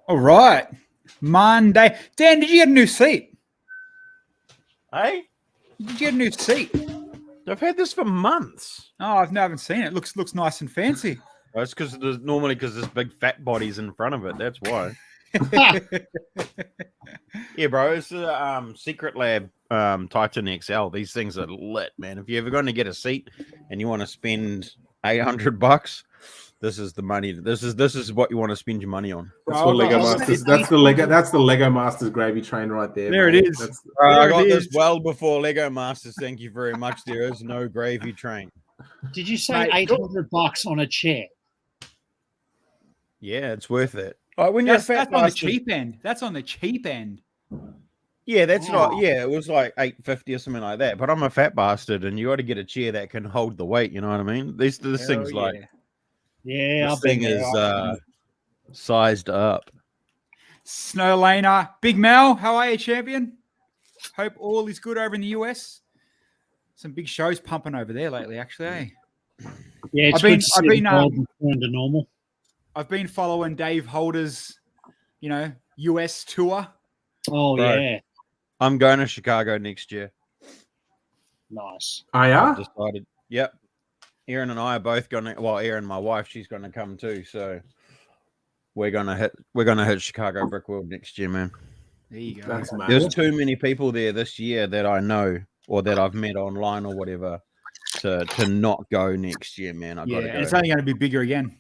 All right. Monday. Dan, did you get a new seat? Hey? Did you get a new seat? I've had this for months. Oh, I haven't seen it. Looks nice and fancy. Oh, it's because there's this big fat body's in front of it. That's why. Yeah, bro. It's a Secret Lab Titan XL. These things are lit, man. If you're ever going to get a seat and you want to spend $800, this is the money. This is what you want to spend your money on. That's what Lego Masters. That's the Lego Masters gravy train right there. There mate. it is. I got this well before Lego Masters. Thank you very much. There is no gravy train. Did you say $800 on a chair? Yeah, it's worth it. Like when That's you're a fat on the bastard- cheap end. That's on the cheap end. Yeah, that's not. Yeah, it was like $850 or something like that. But I'm a fat bastard, and you got to get a chair that can hold the weight. You know what I mean? This thing's like. Yeah, This thing is sized up. Snow Laner. Big Mel, how are you, champion? Hope all is good over in the US. Some big shows pumping over there lately, actually. Eh? Yeah, it's good to see the world return to normal. I've been following Dave Holder's, US tour. Oh, Bro, yeah. I'm going to Chicago next year. Nice. Yeah? I've decided. Yep. Erin and I are both going to. Well, Erin, my wife, she's going to come too. So we're gonna hit Chicago Brick World next year, man. There you go. That's mad. There's too many people there this year that I know or that I've met online or whatever to not go next year, man. I got to go. And it's only going to be bigger again.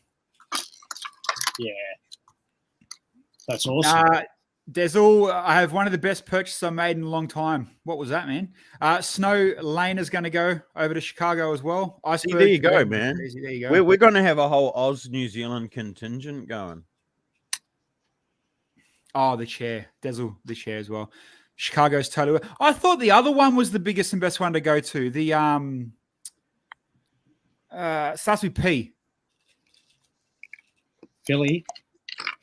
Yeah. That's awesome. I have one of the best purchases I made in a long time. What was that, man? Snow Lane is going to go over to Chicago as well. See, there you go, man. There you go. We're going to have a whole Oz New Zealand contingent going. Oh, the chair. Dazzle, the chair as well. Chicago's totally. I thought the other one was the biggest and best one to go to. The starts with P. Philly.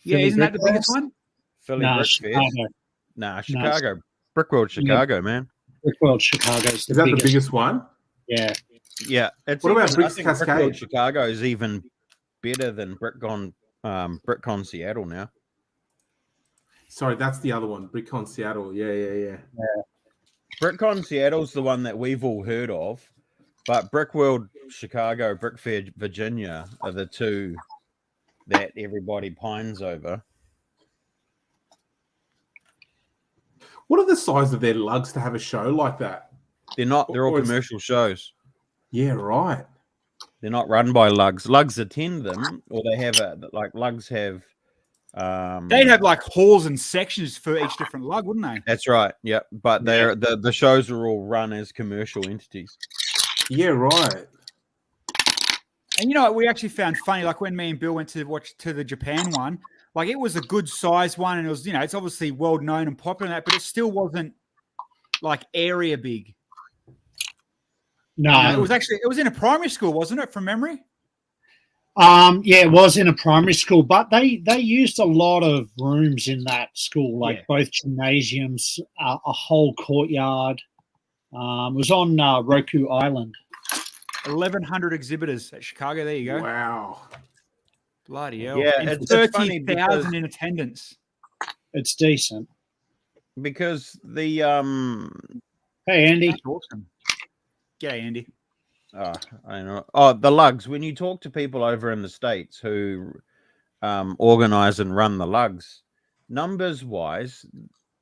Yeah, isn't that the biggest one? Philly Nah, Brick Chicago. Fest. Nah, Chicago. Brickworld, Chicago, man. Brickworld, Chicago's Is that the biggest one? Yeah. Yeah. It's What about I Bricks think Cascade? Brickworld Chicago is even better than BrickCon Seattle now. Sorry, that's the other one. BrickCon Seattle. Yeah. BrickCon Seattle's the one that we've all heard of, but Brickworld Chicago, Brick Fair Virginia are the two that everybody pines over. What are the size of their lugs to have a show like that? They're not. They're all Or commercial shows. Yeah, right. They're not run by lugs. Lugs attend them, or they have lugs have. They'd have like halls and sections for each different lug, wouldn't they? That's right. Yeah, but the shows are all run as commercial entities. Yeah, right. And you know what we actually found funny, like when me and Bill went to watch the Japan one, like it was a good size one, and it was, it's obviously well known and popular, and that, but it still wasn't like area big. No, it was in a primary school, wasn't it, from memory? Yeah, it was in a primary school, but they used a lot of rooms in that school, like both gymnasiums, a whole courtyard. It was on Roku Island. 1,100 exhibitors at Chicago. There you go. Wow. Bloody hell. Yeah, and it's 30,000 in attendance. It's decent. Because the Hey, Andy. That's awesome. G'day, Andy. I don't know. Oh, the lugs. When you talk to people over in the States who organize and run the lugs, numbers wise,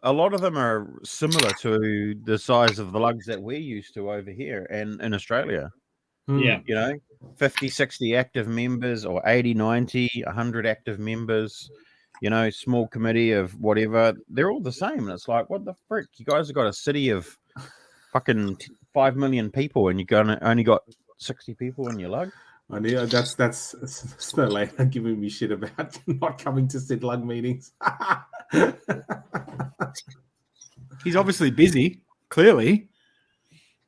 a lot of them are similar to the size of the lugs that we're used to over here and in Australia. Yeah. 50, 60 active members, or 80, 90, 100 active members, small committee of whatever. They're all the same. And it's like, what the frick? You guys have got a city of fucking 5 million people, and only got 60 people in your lug. I know that's Snow Lane giving me shit about not coming to Sid lug meetings. He's obviously busy, clearly.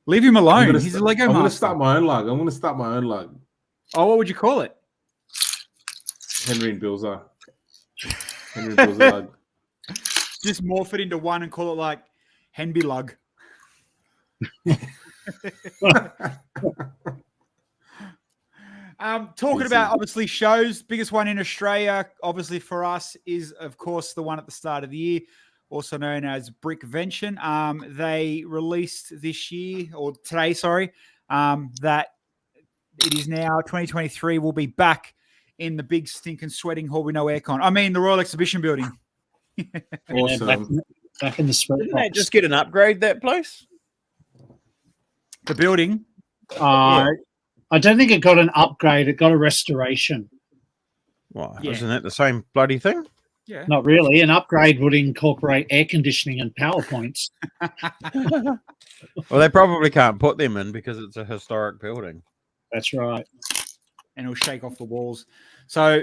Leave him alone. gonna He's st- a Lego I'm going to master. start my own lug. I'm going to start my own lug. Oh, what would you call it? Henry and Bilsy. Henry and Bilsy lug. Just morph it into one and call it like Henby Lug. Talking Easy. about obviously shows, biggest one in Australia, obviously for us, is of course the one at the start of the year, also known as Brickvention. They released this year, or today, sorry, that it is now 2023. We'll be back in the big stinking sweating hall with no aircon. I mean, the Royal Exhibition Building. Awesome. Back in the sweat Didn't they box. just get an upgrade, that place? The building. I don't think it got an upgrade. It got a restoration. Well, Yeah. isn't that the same bloody thing? Yeah. Not really. An upgrade would incorporate air conditioning and PowerPoints. Well, they probably can't put them in because it's a historic building. That's right. And it'll shake off the walls. So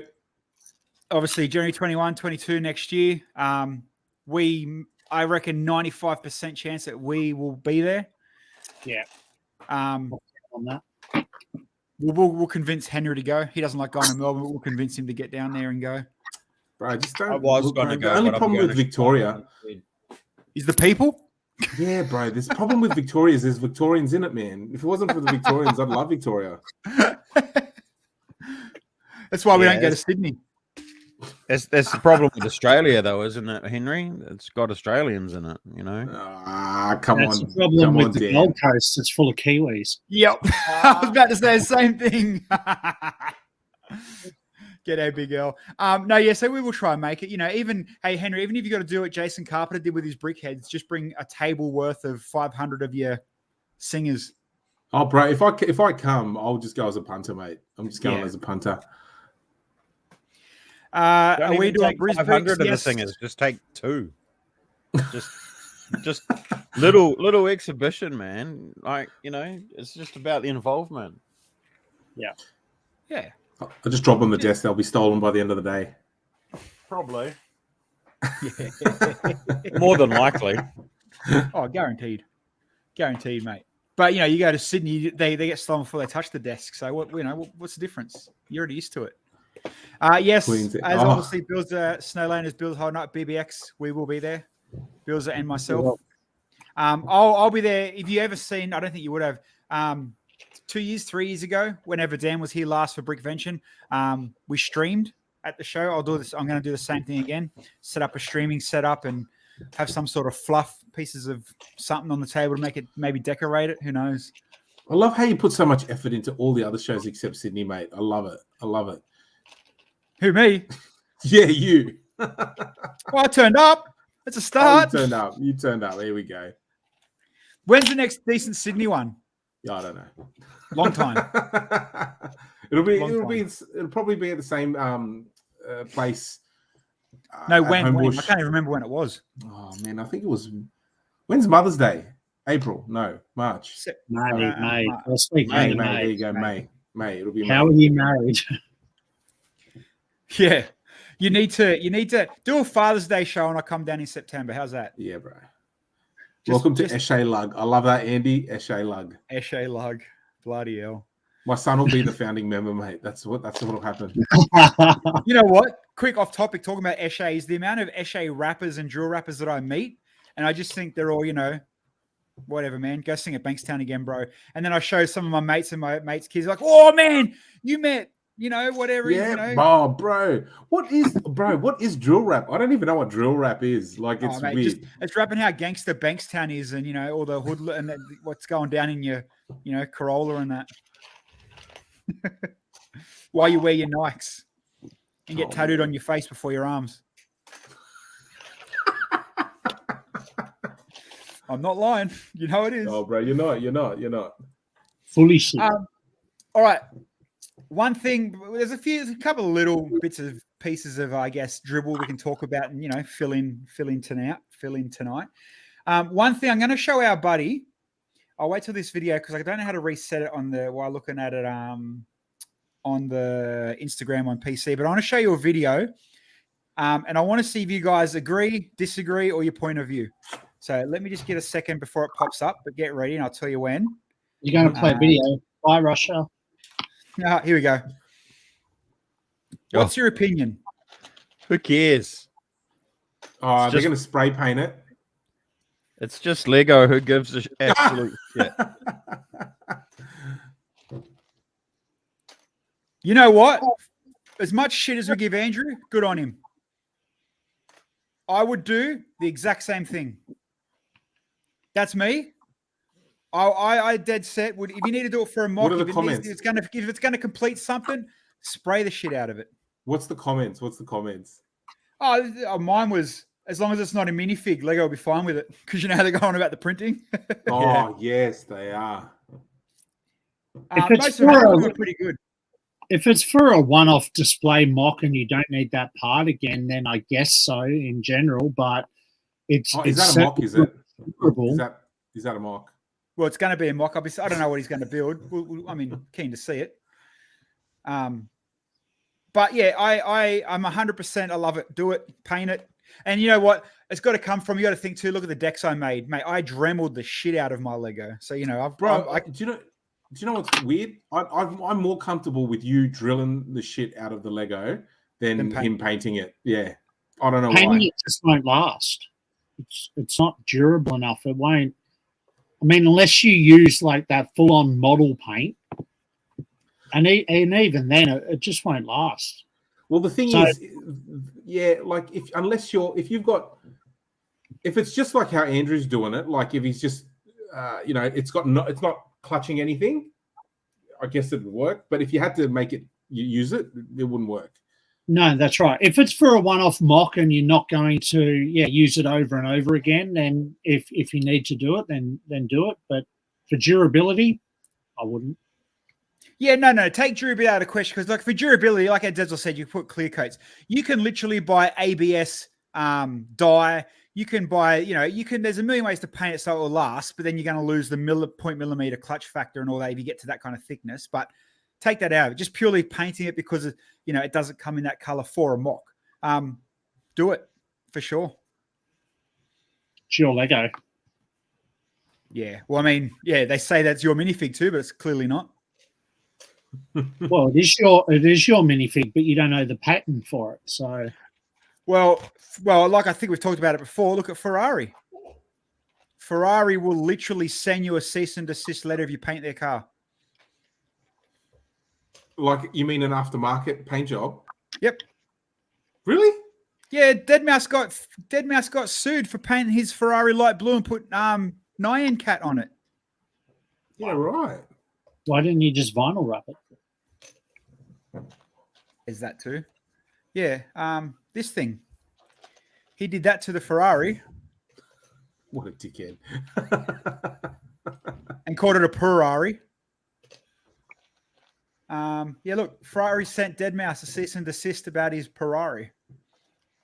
obviously January 21, 22 next year. I reckon 95% chance that we will be there. Yeah. Um, On that. we'll convince Henry to go. He doesn't like going to Melbourne, but we'll convince him to get down there and go. Bro, just I don't. was look, going to bro, go. The only but I'm problem going with to- Victoria. Is the people? Yeah, bro. This problem with Victoria is there's Victorians in it, man. If it wasn't for the Victorians, I'd love Victoria. That's why we Yeah, don't go to it's- Sydney. That's the problem with Australia, though, isn't it, Henry? It's got Australians in it, you know. Ah, come That's on. the problem Come with on, the Dan. Gold Coast. It's full of Kiwis. Yep. I was about to say the same thing. Get a big L. No, yeah, so we will try and make it. You know, even, hey, Henry, even if you got to do what Jason Carpenter did with his brickheads, just bring a table worth of 500 of your singers. Oh, bro, if I come, I'll just go as a punter, mate. I'm just going Yeah. as a punter. Don't Are we even doing take Brisbane? 500 of the Yes. singers. Just take 2. Just little exhibition, man. Like, you know, it's just about the involvement. Yeah. I'll just drop on the desk. They'll be stolen by the end of the day. Probably. More than likely. Oh, guaranteed. Guaranteed, mate. But, you know, you go to Sydney, they get stolen before they touch the desk. So, what's the difference? You're already used to it. Yes, Queens. as Oh. obviously Bill's Snowlanders, Bill's Whole Night BBX, we will be there. Bill's and myself. I'll be there. If you ever seen, I don't think you would have, 3 years ago, whenever Dan was here last for Brickvention, we streamed at the show. I'm going to do the same thing again. Set up a streaming setup and have some sort of fluff pieces of something on the table to make it, maybe decorate it. Who knows? I love how you put so much effort into all the other shows except Sydney, mate. I love it. I love it. Who, me? Yeah, you. Well, I turned up. It's a Oh, start. you turned up. You turned up. Here we go. When's the next decent Sydney one? Yeah, I don't know. Long time. It'll probably be at the same place. No, at when? Homebush. I can't even remember when it was. Oh man, I think it was. When's Mother's Day? April? No, March. May. May. I'll speak May. May. There you go. May. It'll be. How May. are you married? Yeah. You need to do a Father's Day show and I'll come down in September. How's that? Yeah, bro. Welcome to Eshe Lug. I love that, Andy. Eshe Lug. Eshe Lug. Bloody hell. My son will be the founding member, mate. That's what'll happen. You know what? Quick off topic, talking about Eshe, is the amount of Eshe rappers and drill rappers that I meet. And I just think they're all, you know, whatever, man. Go sing at Bankstown again, bro. And then I show some of my mates and my mates' kids like, oh, man, you met, you know, whatever. Yeah, you know. oh, bro. What is drill rap? I don't even know what drill rap is. Like, it's mate, weird. it's rapping how gangster Bankstown is and, you know, all the hood and what's going down in your, you know, Corolla and that. While you wear your Nikes and get tattooed on your face before your arms. I'm not lying. You know it is. Oh, bro, you're not. Fully shit. All right. One thing, there's a couple of little bits of pieces of, I guess, dribble we can talk about and, you know, fill in tonight. One thing I'm going to show our buddy. I'll wait till this video because I don't know how to reset it while looking at it on the Instagram on PC, but I want to show you a video and I want to see if you guys agree, disagree, or your point of view. So let me just get a second before it pops up, but get ready and I'll tell you when. You're going to play video. Bye, Russia. Here we go. What's your opinion? Who cares? Oh, It's they're just- going to spray paint it. It's just Lego. Who gives a absolute shit? You know what? As much shit as we give Andrew, good on him. I would do the exact same thing. That's me. I dead set would. If you need to do it for a mock, What are the if comments? it's gonna complete something, spray the shit out of it. What's the comments? Oh, mine was as long as it's not a minifig, Lego will be fine with it because you know how they're going about the printing. Oh, yes, they are. If it's Most of them for are pretty good. If it's for a one-off display mock and you don't need that part again, then I guess so in general. But it's Is that a mock? Is it? Is that a mock? Well, it's going to be a mock. I don't know what he's going to build. I mean, keen to see it. But yeah, I'm 100%. I love it. Do it. Paint it. And you know what? It's got to come from. You got to think too. Look at the decks I made, mate. I dremeled the shit out of my Lego. So you know, do you know what's weird? I'm more comfortable with you drilling the shit out of the Lego than him painting it. Yeah, I don't know painting why. it just won't last. It's not durable enough. It won't. I mean, unless you use like that full-on model paint, and even then, it just won't last. Well, the thing is, yeah, like if it's just like how Andrew's doing it, like if he's just, it's not clutching anything, I guess it would work. But if you had to make it, use it, it wouldn't work. No, that's right. If it's for a one-off mock and you're not going to use it over and over again, then if you need to do it, then do it. But for durability, I wouldn't. Yeah, no. Take durability out of the question because, like, for durability, like Denzel said, you put clear coats. You can literally buy ABS dye. You can buy, there's a million ways to paint it so it will last, but then you're going to lose the 0.millimeter clutch factor and all that if you get to that kind of thickness. But take that out of it. Just purely painting it because, it doesn't come in that color for a mock. Do it for sure. It's your Lego. Yeah. Well, I mean, yeah, they say that's your minifig too, but it's clearly not. Well, it is your minifig, but you don't know the pattern for it. So, well, like I think we've talked about it before. Look at Ferrari. Ferrari will literally send you a cease and desist letter if you paint their car. Like, you mean an aftermarket paint job? Yep. Really? Yeah, Deadmau5 got sued for painting his Ferrari light blue and put Nyan Cat on it. Yeah, right. Why didn't you just vinyl wrap it? Is that too? Yeah. This thing. He did that to the Ferrari. What a dickhead. And called it a Ferrari. Yeah, look, Ferrari sent Deadmau5 a cease and desist about his Ferrari.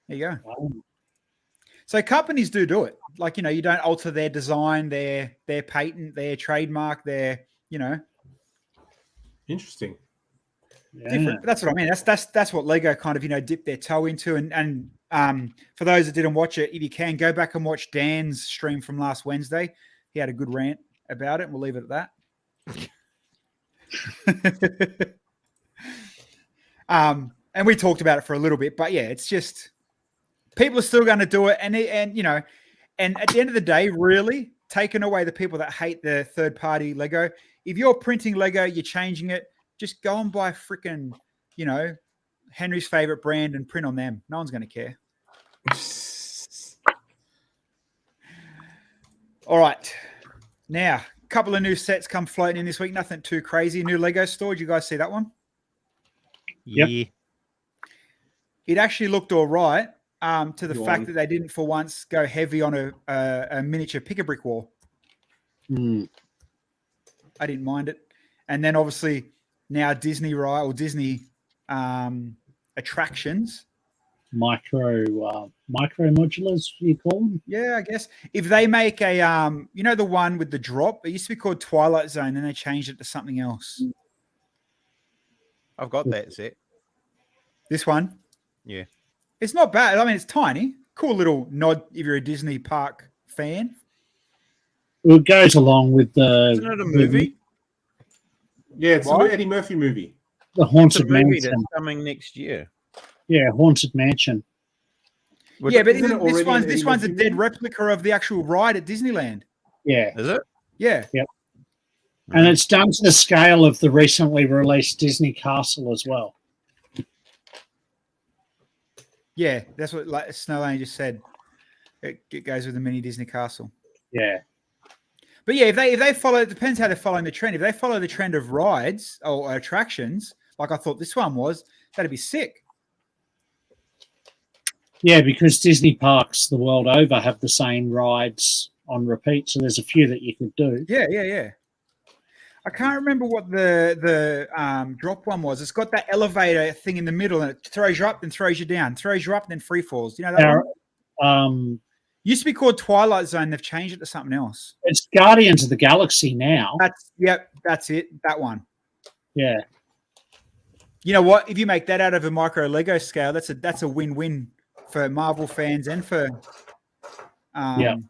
There you go. Wow. So companies do it. Like, you don't alter their design, their patent, their trademark, their, Interesting. Yeah. different. That's what I mean. That's what Lego kind of, dipped their toe into. And for those that didn't watch it, if you can, go back and watch Dan's stream from last Wednesday. He had a good rant about it. And we'll leave it at that. And we talked about it for a little bit, but yeah, it's just people are still going to do it. And at the end of the day, really taking away the people that hate the third party Lego. If you're printing Lego, you're changing it, just go and buy freaking, Henry's favorite brand and print on them. No one's going to care. All right. Now, a couple of new sets come floating in this week. Nothing too crazy. New Lego store. Did you guys see that one? Yep. Yeah. It actually looked all right to the fact that they didn't for once go heavy on a miniature pick-a-brick wall. I didn't mind it. And then obviously now Disney attractions. Micro modulars, you call them? Yeah, I guess. If they make a, the one with the drop, it used to be called Twilight Zone, then they changed it to something else. I've got that set. This one? Yeah. It's not bad. I mean, it's tiny. Cool little nod if you're a Disney park fan. It goes along with Isn't it a movie? Yeah, it's What? an Eddie Murphy movie. the It's a Haunted movie Mansion. that's coming next year. Yeah, Haunted Mansion. Yeah, but Isn't it this already an this Eddie one's a Murphy dead movie? replica of the actual ride at Disneyland. Yeah. Is it? Yeah. And it's done to the scale of the recently released Disney Castle as well. Yeah, that's what like Snowlane just said. It goes with the mini Disney castle. Yeah. But yeah, if they follow, it depends how they're following the trend. If they follow the trend of rides or attractions, like I thought this one was, that'd be sick. Yeah, because Disney parks the world over have the same rides on repeat. So there's a few that you could do. Yeah. I can't remember what the drop one was. It's got that elevator thing in the middle, and it throws you up, then throws you down, throws you up, then free falls. You know that one? Used to be called Twilight Zone. They've changed it to something else. It's Guardians of the Galaxy now. That's it. That one. Yeah. You know what? If you make that out of a micro Lego scale, that's a win-win for Marvel fans and for that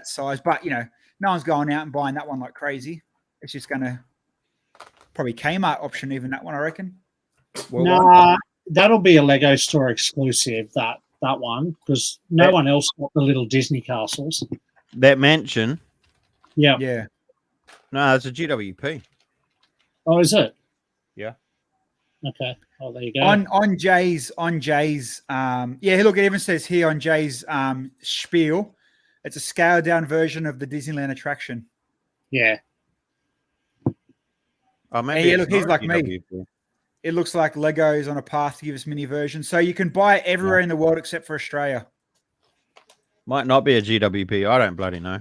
size. But no one's going out and buying that one like crazy. It's just going to probably Kmart option, even that one, I reckon. Nah, that'll be a Lego store exclusive, that one, because no one else got the little Disney castles. That mansion. Yeah. Yeah. No, it's a GWP. Oh, is it? Yeah. Okay. Oh, there you go. On Jay's look, it even says here on Jay's spiel, it's a scaled down version of the Disneyland attraction. Yeah. Oh, maybe look, he's like me. It looks like Lego's on a path to give us mini versions. So you can buy it everywhere in the world except for Australia. Might not be a GWP. I don't bloody know.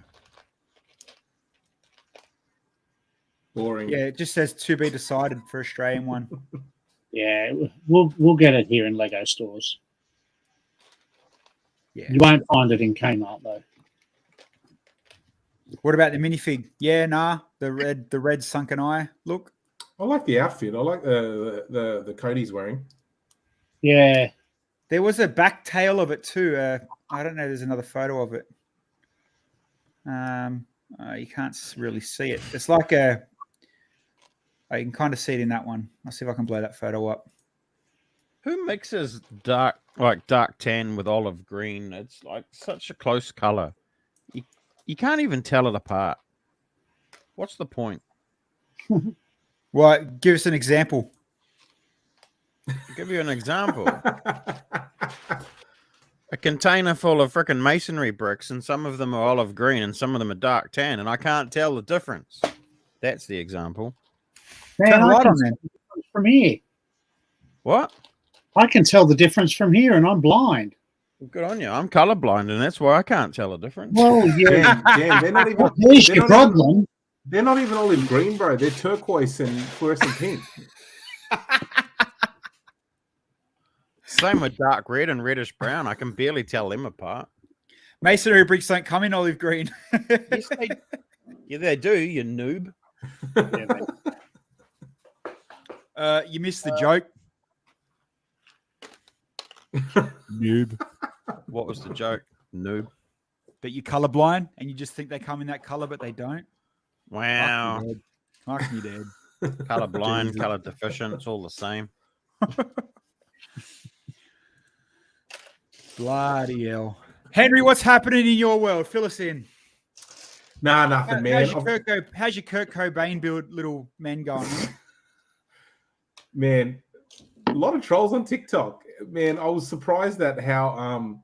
Boring. Yeah, it just says to be decided for Australian one. Yeah, we'll get it here in Lego stores. Yeah. You won't find it in Kmart though. What about the minifig? Yeah, the red sunken eye look. I like the outfit. I like the coat he's wearing. Yeah. There was a back tail of it too. I don't know. There's another photo of it. You can't really see it. It's like you can kind of see it in that one. I'll see if I can blow that photo up. Who mixes dark tan with olive green? It's like such a close color. You can't even tell it apart. What's the point? Well, give us an example. I'll give you an example. A container full of freaking masonry bricks, and some of them are olive green and some of them are dark tan, and I can't tell the difference. That's the example. Man, Turn the I light can on tell then. the difference from here. What? I can tell the difference from here, and I'm blind. Good on you. I'm colorblind, and that's why I can't tell the difference. Well, yeah. Damn, they're not even. There's they're your not even- problem. They're not even olive green, bro. They're turquoise and fluorescent pink. Same with dark red and reddish brown. I can barely tell them apart. Masonry bricks don't come in olive green. Yes, they do, you noob. You missed the joke. Noob. What was the joke? Noob. But you're colorblind and you just think they come in that color, but they don't. Wow. Fuck me dead. Colorblind, color deficient, it's all the same. Bloody hell. Henry, what's happening in your world? Fill us in. Nah, nothing, man. How's your Kurt Cobain build little men going? Man, a lot of trolls on TikTok. Man, I was surprised at how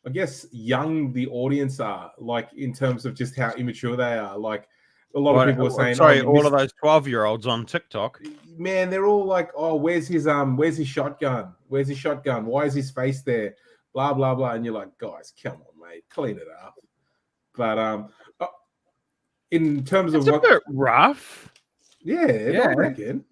I guess young the audience are, like in terms of just how immature they are. Like a lot of people were saying, sorry, all of those 12-year-olds on TikTok. Man, they're all like, oh, where's his shotgun? Where's his shotgun? Why is his face there? Blah blah blah. And you're like, guys, come on, mate, clean it up. But in terms of It's a bit rough. yeah, I reckon.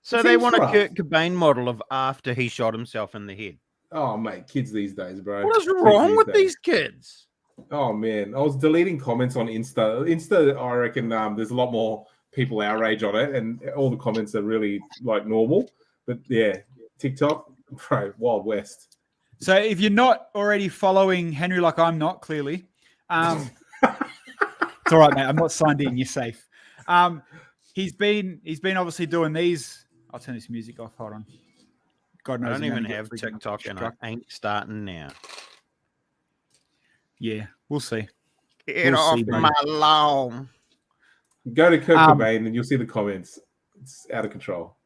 So It they seems want a rough. Kurt Cobain model of after he shot himself in the head. Oh, mate, kids these days, bro. What is Kids wrong with days. these kids? Oh man, I was deleting comments on Insta. Insta, I reckon there's a lot more people our age on it, and all the comments are really like normal. But yeah, TikTok, bro, Wild West. So if you're not already following Henry, like I'm not, clearly, It's all right, mate. I'm not signed in. You're safe. He's been obviously doing these. I'll turn this music off. Hold on. God knows. I don't I'm even gonna get have freaking TikTok, and I struck. ain't starting now. Yeah, we'll see. Get We'll off see, buddy. my lawn. Go to Kurt Um, Cobain and you'll see the comments. It's out of control.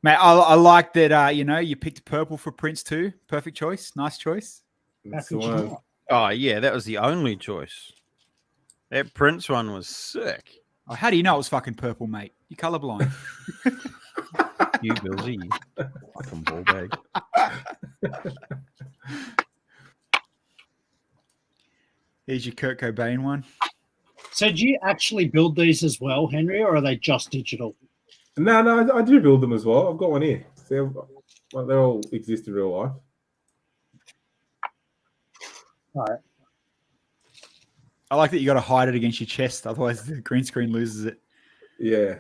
Mate, I like that. You picked purple for Prince too. Perfect choice. Nice choice. That's How the could you one. not? Oh yeah, that was the only choice. That Prince one was sick. Oh, how do you know it was fucking purple, mate? You colorblind. You Bilsy, you fucking ball bag. Here's your Kurt Cobain one. So do you actually build these as well, Henry, or are they just digital? No, I do build them as well. I've got one here. They all exist in real life. All right. I like that you got to hide it against your chest, otherwise the green screen loses it. Yeah,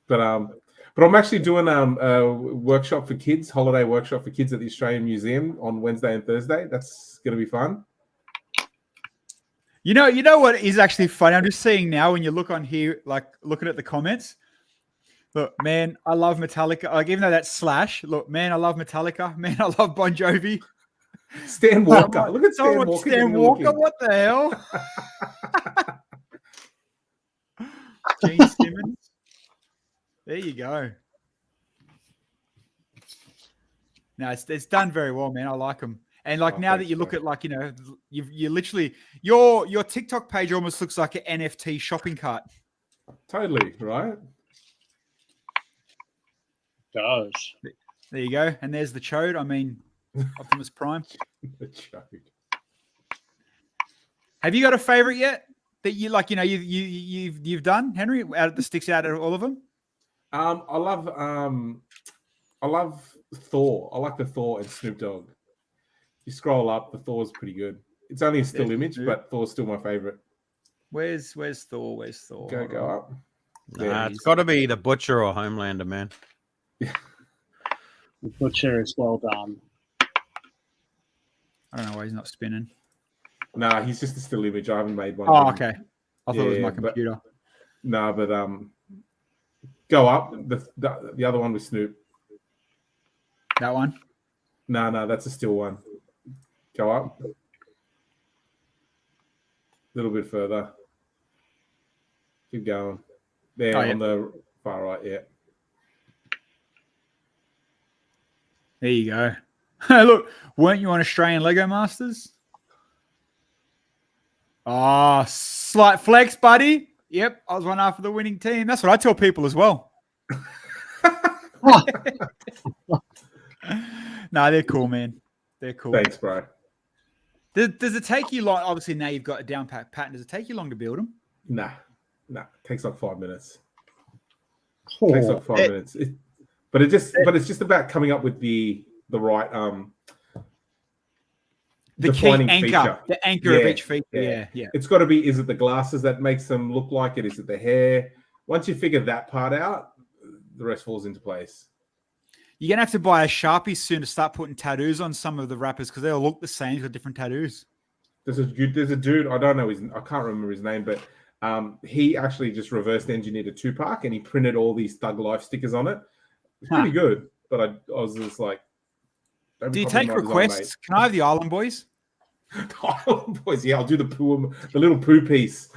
but I'm actually doing a workshop for kids, holiday workshop for kids at the Australian Museum on Wednesday and Thursday. That's going to be fun. You know what is actually funny? I'm just seeing now when you look on here, like looking at the comments. Look, man, I love Metallica. Like, even though that's Slash, look, man, I love Metallica. Man, I love Bon Jovi. Stan Walker. Look at Stan Walker. Stan Walker, what the hell? Gene Simmons. There you go. No, it's done very well, man. I like them. And like now that you look at you literally your TikTok page almost looks like an NFT shopping cart. Totally, right? Does. There you go. And there's the chode. I mean, Optimus Prime. The chode. Have you got a favorite yet that you like? You've done, Henry, that sticks out of all of them. I love Thor. I like the Thor and Snoop Dogg. You scroll up, the Thor's pretty good. It's only a still image, but Thor's still my favorite. Where's Thor? Where's Thor? Go up. Nah, it's got to be the Butcher or Homelander, man. The Butcher is well done. I don't know why he's not spinning. Nah, he's just a still image. I haven't made one. Oh, okay. I thought it was my but- computer. No, but go up. The other one with Snoop. That one? No, that's a still one. Go up. A little bit further. Keep going. There on the far right, yeah. There you go. Look, weren't you on Australian Lego Masters? Oh, slight flex, buddy. Yep, I was one half of the winning team. That's what I tell people as well. No, they're cool, man. They're cool. Thanks, bro. Does it take you long? Obviously, now you've got a down pat pattern. Does it take you long to build them? Nah. It takes like 5 minutes. Oh, Takes like 5 minutes. But it's just about coming up with the right The key defining anchor, feature. the anchor of each feature. Yeah. It's got to be, is it the glasses that makes them look like it? Is it the hair? Once you figure that part out, the rest falls into place. You're going to have to buy a Sharpie soon to start putting tattoos on some of the rappers because they all look the same with different tattoos. There's a dude, I don't know I can't remember his name, but he actually just reverse engineered a Tupac and he printed all these Thug Life stickers on it. It's pretty good, but I was just like, do you take requests? Can I have the Island Boys? Island Boys, yeah, I'll do the little poo piece.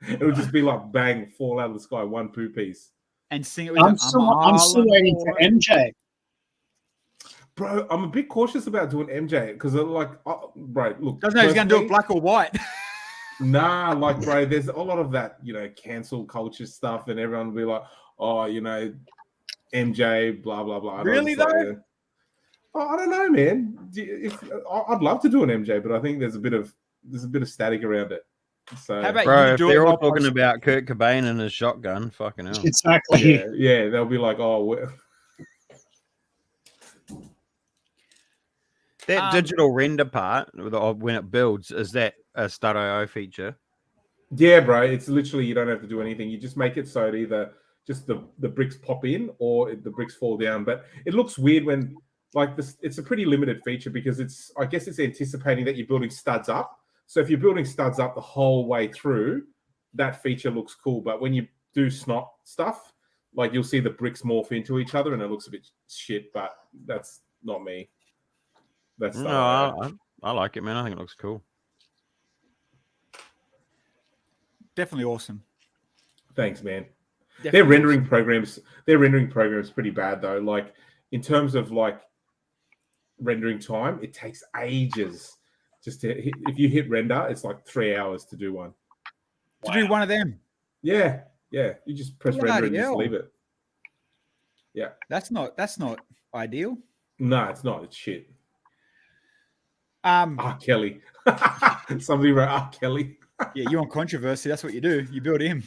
It'll just be like bang, fall out of the sky, one poo piece. And sing it with I'm still waiting for MJ. Bro, I'm a bit cautious about doing MJ because like, bro, look. Doesn't know he's going to do it black or white. Nah, like, bro, there's a lot of that, cancel culture stuff, and everyone will be like, oh, MJ, blah blah blah. Really though? Oh, I don't know, man. I'd love to do an MJ, but I think there's a bit of static around it. So, how about bro, you if do they're it all talking about Kurt Cobain and his shotgun, fucking hell. Exactly. Yeah, they'll be like, oh, that digital render part when it builds, is that a Stud.io feature? yeah, bro. It's literally, you don't have to do anything. You just make it so it either just the bricks pop in or the bricks fall down. But it looks weird when like this, it's a pretty limited feature because I guess it's anticipating that you're building studs up. So if you're building studs up the whole way through, that feature looks cool. But when you do snot stuff, like you'll see the bricks morph into each other and it looks a bit shit, but that's not me. That's No, I like it, man. I think it looks cool. Definitely awesome. Thanks, man. Definitely Their rendering programs pretty bad though. Like in terms of like rendering time, it takes ages. Just to hit, if you hit render, it's like 3 hours to do one. To do one of them. Yeah. You just press render and just leave it. Yeah. That's not ideal. No, it's not. It's shit. R. Kelly. Somebody wrote R. Kelly. Yeah, you want controversy? That's what you do. You build him.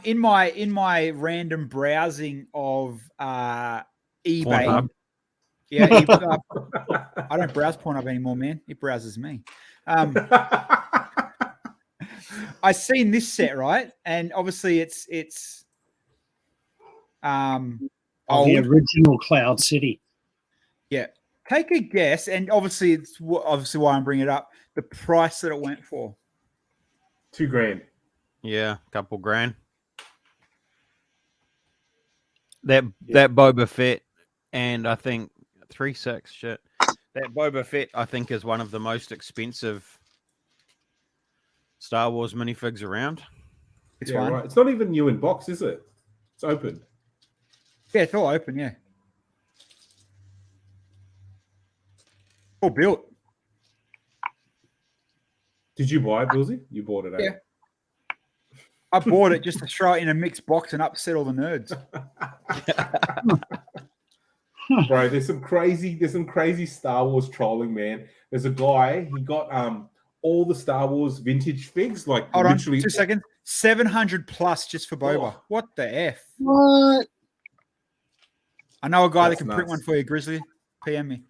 In my random browsing of eBay. Pornhub. Yeah, I don't browse Pornhub anymore, man. It browses me. I seen this set, right? And obviously it's The old. original Cloud City. Yeah. Take a guess, and obviously it's why I'm bringing it up. The price that it went for. $2,000. Yeah, a couple grand. That Boba Fett, and I think 3.6 shit. That Boba Fett, I think, is one of the most expensive Star Wars minifigs around. It's yeah, fine. right. It's not even new in box, is it? It's open. Yeah, it's all open. Yeah. All built. Did you buy it, Bilsy? You bought it, eh? Yeah. I bought it just to throw it in a mixed box and upset all the nerds. Bro, there's some crazy Star Wars trolling, man. There's a guy, he got all the Star Wars vintage figs, like Hold literally on, 2 seconds. 700 plus just for Boba. Oh. What the F? What? I know a guy That's that can print nuts. one for you, Grizzly. PM me.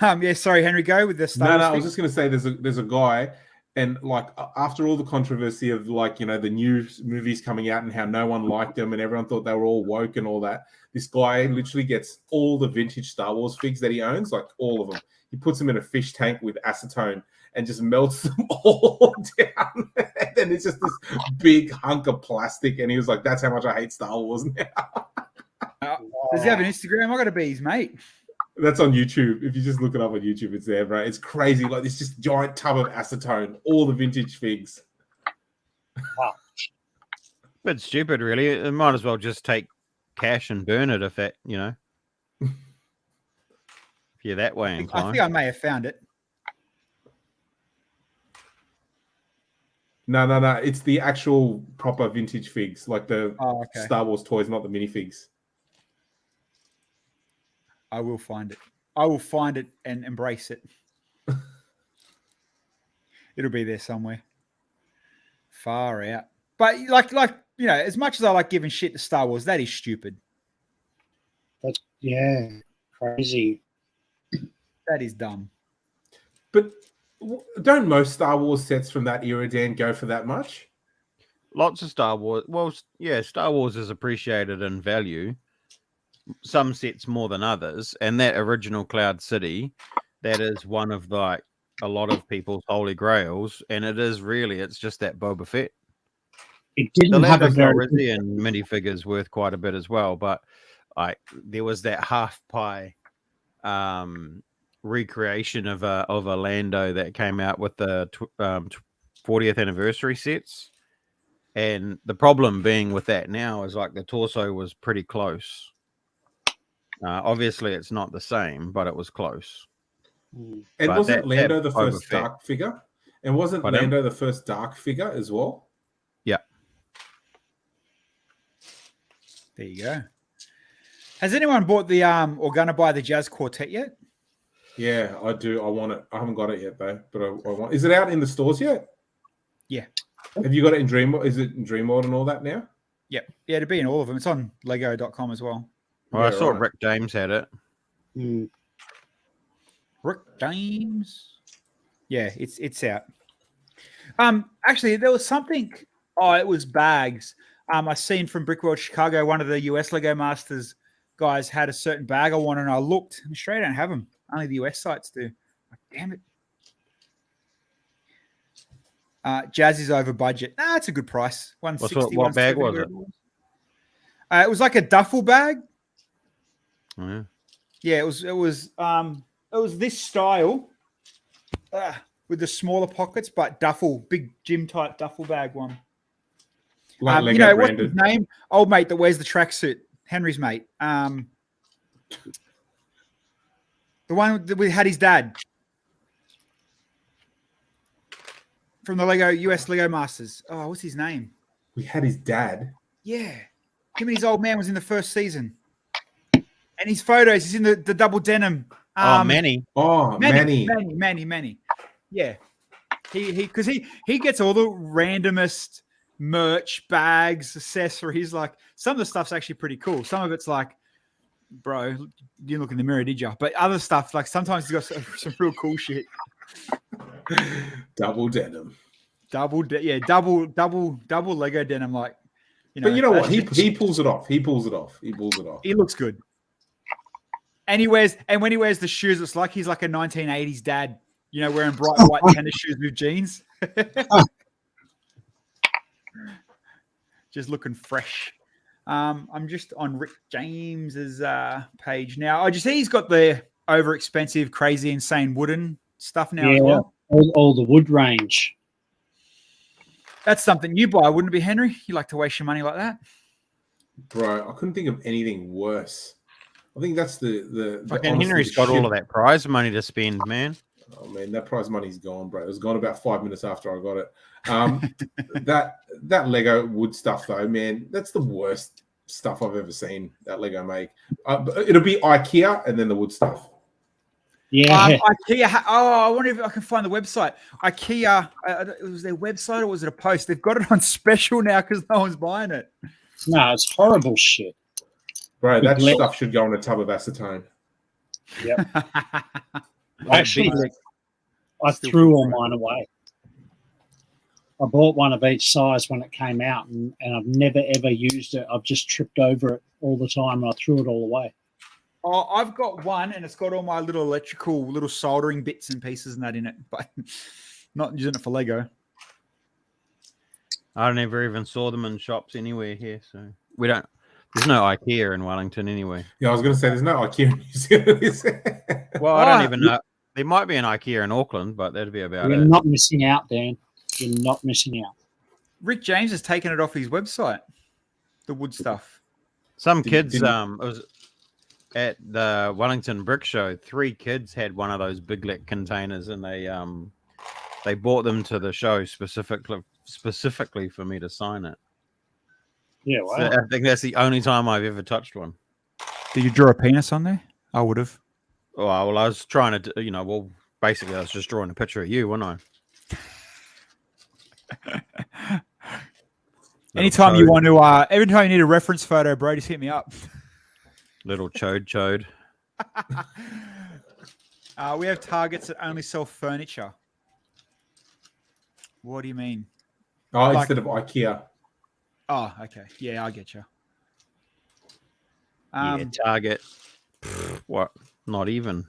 Yeah, sorry, Henry, go with the Star No, Wars I was thing. just gonna say there's a guy, and like after all the controversy of like, you know, the new movies coming out and how no one liked them and everyone thought they were all woke and all that, this guy literally gets all the vintage Star Wars figs that he owns, like all of them. He puts them in a fish tank with acetone and just melts them all down. And then it's just this big hunk of plastic. And he was like, "That's how much I hate Star Wars now." Does he have an Instagram? I got to be his mate. That's on YouTube. If you just look it up on YouTube, it's there, bro. It's crazy. Like this just giant tub of acetone, all the vintage figs. Bit stupid, really. It might as well just take cash and burn it if that, you know. If you're that way I inclined. think I may have found it. No. It's the actual proper vintage figs, like the Star Wars toys, not the minifigs. I will find it. I will find it and embrace it. It'll be there somewhere. Far out. But like you know, as much as I like giving shit to Star Wars, that is stupid. That's crazy. That is dumb. But don't most Star Wars sets from that era, Dan, go for that much? Lots of Star Wars. Well, yeah, Star Wars is appreciated in value. Some sets more than others, and that original Cloud City, that is one of like a lot of people's holy grails, and it's just that Boba Fett. It didn't The have a Lando very Calrissian minifigures worth quite a bit as well, but there was that half pie recreation of a Lando that came out with the 40th anniversary sets, and the problem being with that now is like the torso was pretty close. Obviously, it's not the same, but it was close. And But wasn't Lando the Boba first Fett. dark figure? And wasn't Pardon? Lando the first dark figure as well? Yeah. There you go. Has anyone bought the or gonna buy the Jazz Quartet yet? Yeah, I do. I want it. I haven't got it yet though, but I want. Is it out in the stores yet? Yeah. Have you got it in Dream? Is it in Dreamworld and all that now? Yep. Yeah, it'll be in all of them. It's on Lego.com as well. Well, Yeah, I saw right. Rick James had it. Rick James. Yeah, it's out. Actually, there was something. Oh, it was bags. I seen from Brickworld Chicago, one of the US Lego Masters guys had a certain bag I wanted, and I looked, and Australia don't have them. Only the US sites do. Like, damn it. Jazz is over budget. Nah, it's a good price. 160. What bag was it? It was like a duffel bag. Oh, yeah. Yeah, it was this style with the smaller pockets, but duffel, big gym type duffel bag one. Like You know what's his name? Old mate that wears the tracksuit, Henry's mate. The one that we had his dad from the US Lego Masters. Oh, what's his name? We had his dad. Yeah, him and his old man was in the first season, and his photos. He's in the double denim. Manny. Oh, Manny. Yeah, because he gets all the randomest merch, bags, accessories. Like some of the stuff's actually pretty cool. Some of it's like, bro, you didn't look in the mirror, did you? But other stuff, like sometimes he's got some real cool shit. Double denim. Double Lego denim. Like, but you know what? He pulls it off. He pulls it off. He looks good. And when he wears the shoes, it's like he's like a 1980s dad. You know, wearing bright white tennis shoes with jeans. Just looking fresh. I'm just on Rick James's page now. I just see he's got the over expensive, crazy, insane wooden stuff now as well. All the wood range. That's something you buy, wouldn't it be, Henry? You like to waste your money like that? Bro, I couldn't think of anything worse. I think that's the Fucking Henry's got all of that prize money to spend, man. Oh man, that prize money's gone, bro. It was gone about 5 minutes after I got it. That Lego wood stuff though, man, that's the worst stuff I've ever seen that Lego make. It'll be IKEA and then the wood stuff. Yeah. IKEA. I wonder if I can find the website. IKEA. Was their website or was it a post? They've got it on special now because no one's buying it. No, it's horrible shit. Bro, that stuff should go in a tub of acetone. Yep. Actually, I threw all mine away. I bought one of each size when it came out, and I've never, ever used it. I've just tripped over it all the time, and I threw it all away. Oh, I've got one, and it's got all my little electrical, little soldering bits and pieces and that in it, but not using it for Lego. I never even saw them in shops anywhere here, so we don't. There's no IKEA in Wellington anyway. Yeah, I was going to say there's no IKEA in New Zealand. Well, I don't even know. There might be an IKEA in Auckland, but that'd be about it. You're not missing out, Dan. You're not missing out. Rick James has taken it off his website, the wood stuff. Some kids, it was at the Wellington Brick Show. 3 kids had one of those big lit containers, and they brought them to the show specifically for me to sign it. Yeah, wow. So I think that's the only time I've ever touched one. Did you draw a penis on there? I would have. Oh, well, I was trying to, basically I was just drawing a picture of you, wasn't I? Anytime you want to, every time you need a reference photo, bro, just hit me up. Little chode. We have Targets that only sell furniture. What do you mean? Oh, instead of IKEA. Oh, okay. Yeah, I get you. Yeah, Target. What? Not even.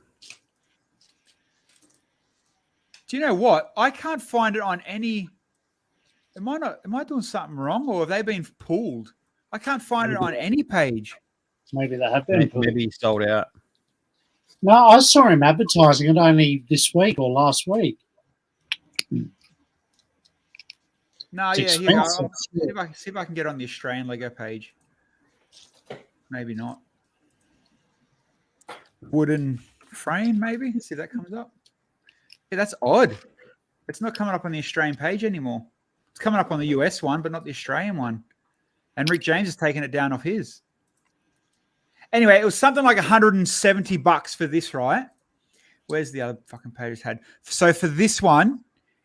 Do you know what? I can't find it on any. Am I doing something wrong, or have they been pulled? I can't find it on any page. Maybe they have been pulled. Maybe he sold out. No, I saw him advertising it only this week or last week. No, It's yeah, here. expensive. See if I can get on the Australian Lego page. Maybe not. Wooden frame, maybe. See if that comes up. Yeah, that's odd. It's not coming up on the Australian page anymore. It's coming up on the US one, but not the Australian one. And Rick James has taken it down off his. Anyway, it was something like $170 for this, right? Where's the other fucking page it had? So for this one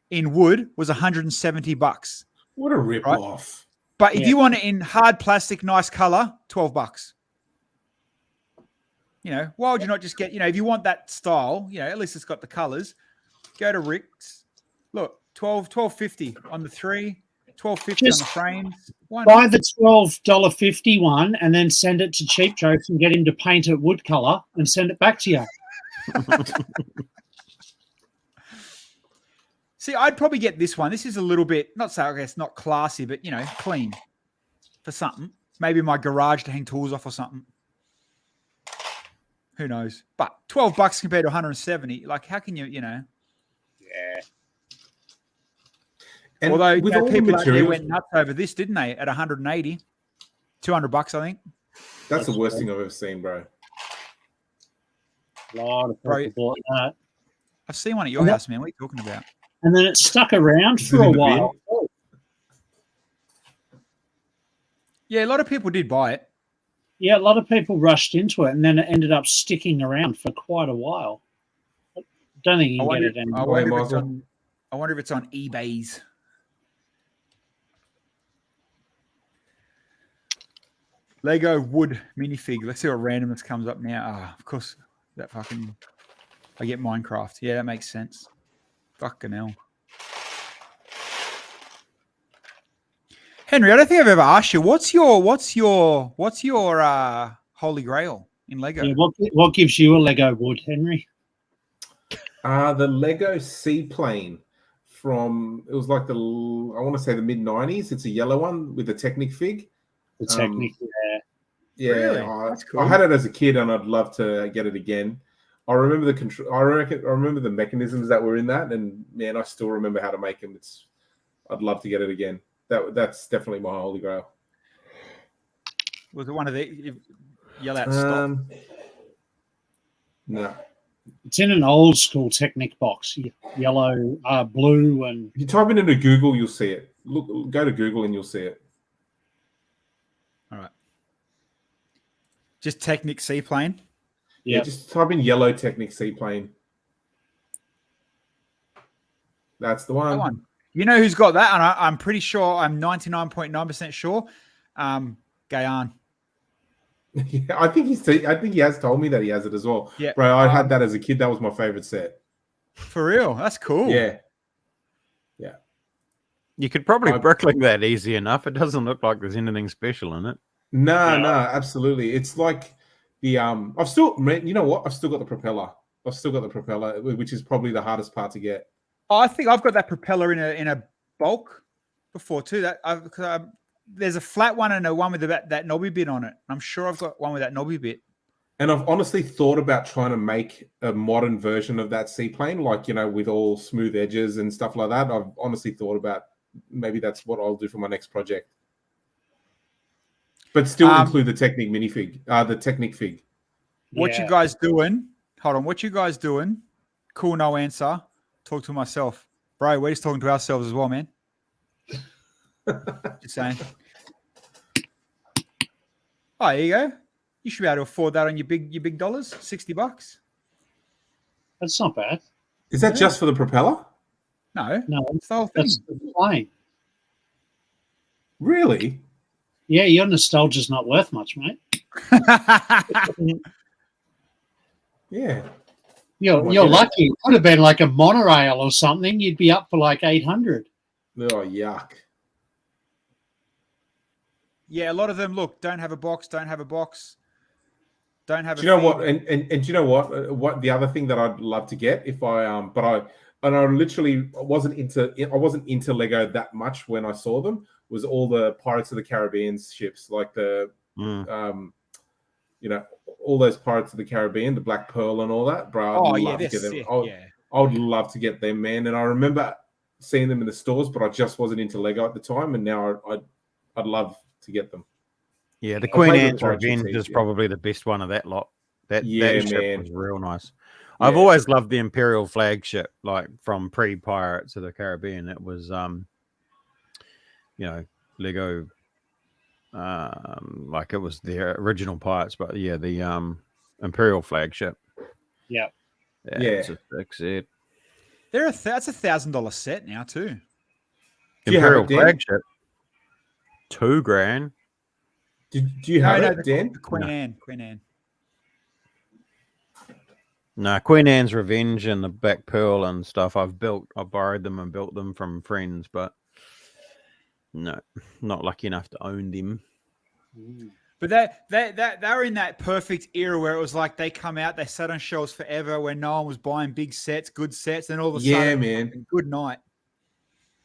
in wood was $170. What a rip off. But if you want it in hard plastic, nice color, $12. Why would you not just get, if you want that style, at least it's got the colors, go to Rick's. Look, $12.50 on the 3. $12.50 on Just the frames. Why Buy not? the $12.50 one and then send it to Cheap Jokes and get him to paint it wood color and send it back to you. See, I'd probably get this one. This is a little bit, not so, I guess, not classy, but, clean for something. Maybe my garage to hang tools off or something. Who knows? But $12 compared to 170, like, how can you, Yeah. And although with all the people out there materials, went nuts over this, didn't they? At 180, $200, I think. that's the worst thing I've ever seen, bro. A lot of people Right. bought that. I've seen one at your house, man. What are you talking about? And then it stuck around Is for it a in the while. Yeah, a lot of people did buy it. Yeah, a lot of people rushed into it, and then it ended up sticking around for quite a while. Don't think you can get it I anymore. wonder, if it's Michael. on, I wonder if it's on eBay's. Lego wood minifig. Let's see what randomness comes up now. Ah, of course, that fucking. I get Minecraft. Yeah, that makes sense. Fucking hell. Henry, I don't think I've ever asked you. What's your holy grail in Lego? Yeah, what gives you a Lego wood, Henry? The Lego seaplane from, it was like I want to say the mid-90s. It's a yellow one with the Technic fig. The technique. Yeah, Really? That's cool. I had it as a kid, and I'd love to get it again. I remember the control. I remember the mechanisms that were in that, and man, I still remember how to make them. I'd love to get it again. That's definitely my holy grail. Was it one of the yell out stop? No. It's in an old school Technic box, yellow, blue, and If you type it into Google, you'll see it. Go to Google and you'll see it. All right. Just Technic seaplane. Yeah, just type in yellow Technic seaplane. That's the one. That one. You know who's got that? And I'm pretty sure, I'm 99.9% sure. Gayan. Yeah, I think he has told me that he has it as well. Yeah. Bro, I had that as a kid. That was my favorite set. For real? That's cool. Yeah. You could probably brickling that easy enough. It doesn't look like there's anything special in it. No, absolutely. It's like the I've still, you know what? I've still got the propeller. Which is probably the hardest part to get. Oh, I think I've got that propeller in a bulk before too. There's a flat one and a one with that knobby bit on it. I'm sure I've got one with that knobby bit. And I've honestly thought about trying to make a modern version of that seaplane, like, with all smooth edges and stuff like that. I've honestly thought about maybe that's what I'll do for my next project. But still include the Technic minifig, the Technic fig. What you guys doing? Hold on. What you guys doing? Cool, no answer. Talk to myself. Bro, we're just talking to ourselves as well, man. Just saying. Oh, there you go. You should be able to afford that on your big dollars. $60. that's not bad. Is that just for the propeller? No, No, it's the whole thing. that's the plane. Really? Yeah, your nostalgia's not worth much, mate. Yeah. You're lucky. It could have been like a monorail or something. You'd be up for like 800. Oh, yuck. Yeah, a lot of them don't have a box. Don't have a box. Don't have. Do you know what? And do you know what? What the other thing that I'd love to get if I I literally wasn't into Lego that much when I saw them, was all the Pirates of the Caribbean ships, like the all those Pirates of the Caribbean, the Black Pearl and all that, bro. I'd love to get them. Sick. I would love to get them, man. And I remember seeing them in the stores, but I just wasn't into Lego at the time, and now I'd love to get them. Yeah, the Queen Anne's Pirates Revenge is probably the best one of that lot. That ship man, was real nice. Yeah. I've always loved the Imperial flagship, like from pre-Pirates of the Caribbean. It was, Lego, like it was the original Pirates, but yeah, the Imperial flagship. Yeah. It's a sick set. That's $1,000 set now too. Imperial flagship, $2,000. Do you have it, Dan? Queen Anne. No, Queen Anne's Revenge and the Black Pearl and stuff. I borrowed them and built them from friends, but No, not lucky enough to own them. But they were in that perfect era where it was like they come out, they sat on shelves forever, when no one was buying big sets, good sets, and all of a sudden, man. good night.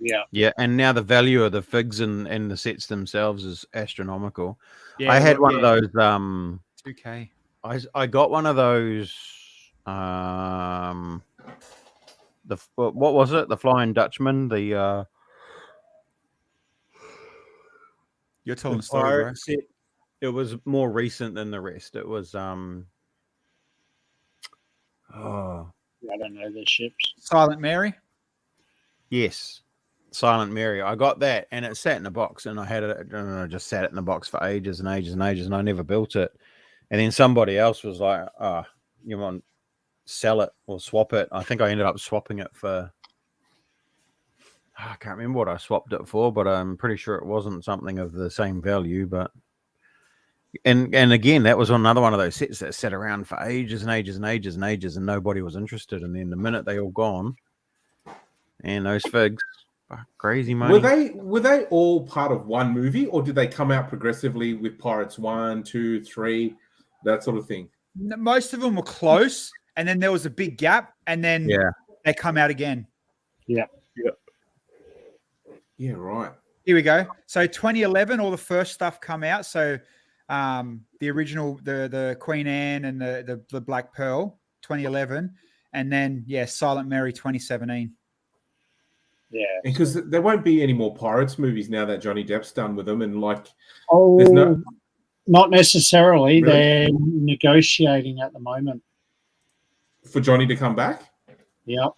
Yeah. Yeah, and now the value of the figs and the sets themselves is astronomical. Yeah, I had well, one of those. 2K. I got one of those. What was it? The Flying Dutchman. The You're telling the a story, bro. pirate set. It was more recent than the rest. It was I don't know the ships. Silent Mary. yes, Silent Mary. I got that, and it sat in a box, and I had it. And I just sat it in the box for ages and ages and ages, and I never built it. And then somebody else was like, "Ah, you want sell it or swap it?" I think I ended up swapping it for. I can't remember what I swapped it for, but I'm pretty sure it wasn't something of the same value. But and again, that was another one of those sets that sat around for ages and ages and ages and ages, and nobody was interested. And then the minute they all gone, and those figs, crazy money. Were they all part of one movie, or did they come out progressively with Pirates 1, 2, 3, that sort of thing? Most of them were close, and then there was a big gap, and then they come out again. Yeah. Yeah, right. Here we go. So 2011, all the first stuff come out. So the original, the Queen Anne and the Black Pearl, 2011, and then Silent Mary, 2017. Yeah, because there won't be any more Pirates movies now that Johnny Depp's done with them, and like, not necessarily. Really? They're negotiating at the moment. For Johnny to come back. Yep.